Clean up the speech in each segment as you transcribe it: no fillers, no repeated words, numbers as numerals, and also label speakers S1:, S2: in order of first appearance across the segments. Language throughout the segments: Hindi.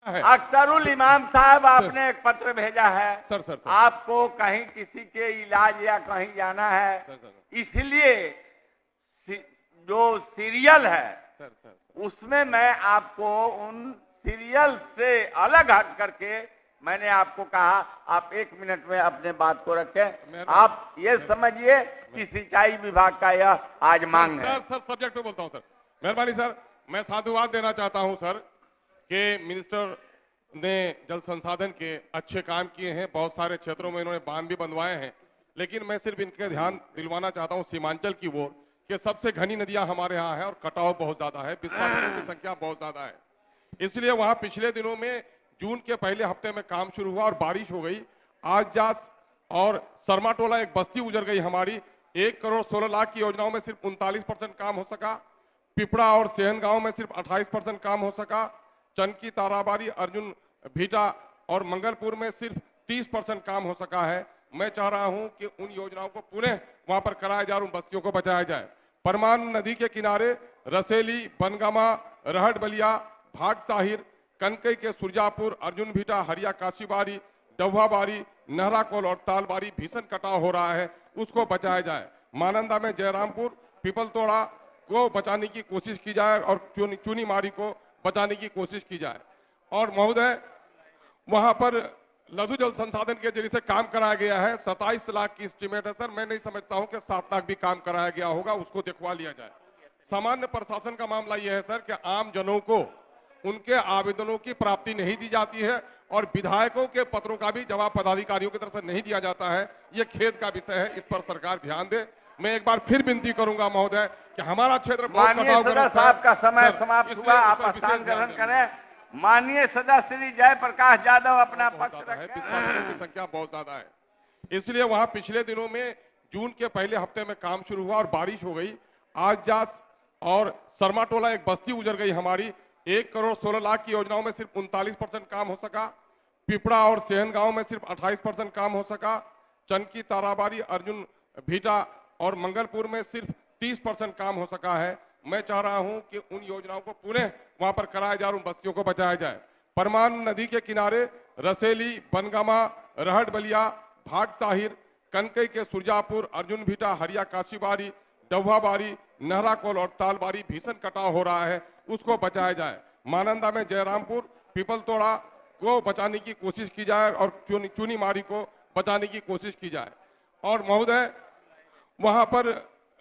S1: है।
S2: अख्तरुल इमाम साहब, आपने एक पत्र भेजा है।
S1: सर
S2: आपको कहीं किसी के इलाज या कहीं जाना है,
S1: सर
S2: इसलिए जो सीरियल है
S1: सर
S2: उसमें मैं आपको उन सीरियल से अलग हट करके मैंने आपको कहा आप 1 मिनट में अपने बात को रखें। आप ये समझिए कि सिंचाई विभाग का यह आज मांग है।
S1: सर सब्जेक्ट पे बोलता हूं सर, मेहरबानी सर। मैं साधुवाद देना चाहता हूं सर कि मिनिस्टर ने जल संसाधन के अच्छे काम किए हैं, बहुत सारे क्षेत्रों में इन्होंने बांध भी बनवाए हैं, लेकिन मैं सिर्फ इनके ध्यान दिलवाना चाहता हूं सीमांचल की ओर कि सबसे घनी नदियां हमारे यहाँ है और कटाव बहुत ज्यादा है, विस्थापितों की संख्या बहुत ज्यादा है। इसलिए वहां पिछले दिनों में जून के पहले हफ्ते में काम शुरू हुआ और बारिश हो गई। आज जास और सरमाटोला एक बस्ती उजड़ गई हमारी। 1 करोड़ 16 लाख की योजनाओं में सिर्फ 39% काम हो सका। पिपड़ा और सेहन गांव में सिर्फ 28% काम हो सका। चनकी, ताराबारी, अर्जुन भीटा और मंगलपुर में सिर्फ 30% काम हो सका है। मैं चाह रहा हूं कि उन योजनाओं को पुनः वहां पर कराया जाए और उन बस्तियों को बचाया जाए। परमान नदी के किनारे रसेली, बनगामा, रहट बलिया, भाग ताहिर, कनकई के सुरजापुर, अर्जुन भीटा, हरिया काशीबारी, डब्बाबारी, नहराकोल और तालबारी भीषण कटाव हो रहा है, उसको बचाया जाए। मानंदा में जयरामपुर, पीपलतोड़ा को बचाने की कोशिश की जाए और चुनी मारी को बचाने की कोशिश की जाए। और महोदय, वहां पर लघु जल संसाधन के जरिए से काम कराया गया है। 27 लाख की एस्टीमेट है सर। मैं नहीं समझता हूं कि 7 लाख भी काम कराया गया होगा, उसको दिखवा लिया जाए। सामान्य प्रशासन का मामला यह है सर कि आम जनों को उनके आवेदनों की प्राप्ति नहीं दी जाती है और विधायकों के पत्रों का भी जवाब पदाधिकारियों की तरफ से नहीं दिया जाता है। यह खेद का विषय है, इस पर सरकार ध्यान दे। मैं एक बार फिर विनती करूंगा महोदय कि हमारा क्षेत्र
S2: माननीय सदस्य साहब का समय समाप्त हुआ, आप स्थान ग्रहण करें। माननीय सदस्य श्री जयप्रकाश यादव अपना पक्ष रखें।
S1: की संख्या बहुत ज्यादा है, इसलिए वहां पिछले दिनों में जून के पहले हफ्ते में काम शुरू हुआ और बारिश हो गई। आज जास और सरमाटोला एक बस्ती उजड़ गई हमारी। 1 करोड़ 16 लाख की योजनाओं में सिर्फ 39% काम हो सका। पिपड़ा और सेहन गांव में सिर्फ 28% काम हो सका। चनकी, ताराबारी, अर्जुन भीटा और मंगलपुर में सिर्फ 30% काम हो सका है। मैं चाह रहा हूं कि उन योजनाओं को पुनः वहां पर कराया जाए और उन बस्तियों को बचाया जाए। परमान नदी के किनारे रसेली, बनगामा, रहट बलिया, भाग ताहिर, कनकई के सुरजापुर, अर्जुन भीटा, हरिया काशीबारी, डब्बाबारी, नहराकोल और तालबारी भीषण कटाव हो रहा है, उसको बचाया जाए। मानंदा में जयरामपुर, पीपलतोड़ा को बचाने की कोशिश की जाए और चुनी मारी को बचाने की कोशिश की जाए। और महोदय, वहां पर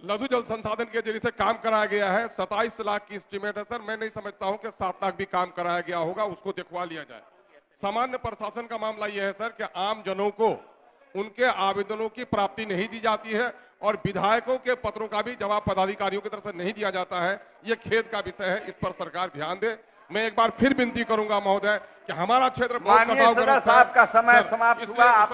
S1: लघु जल संसाधन के जरिए से काम कराया गया है। 27 लाख की एस्टीमेट है सर। मैं नहीं समझता हूं कि 7 लाख भी काम कराया गया होगा, उसको दिखवा लिया जाए। सामान्य प्रशासन का मामला यह है सर कि आम जनों को उनके आवेदनों की प्राप्ति नहीं दी जाती है और विधायकों के पत्रों का भी जवाब पदाधिकारियों की तरफ से नहीं दिया जाता है। यह खेद का विषय है, इस पर सरकार ध्यान दे। मैं एक बार फिर विनती करूंगा महोदय कि हमारा क्षेत्र
S2: माननीय सदस्य साहब का समय समाप्त हुआ, आप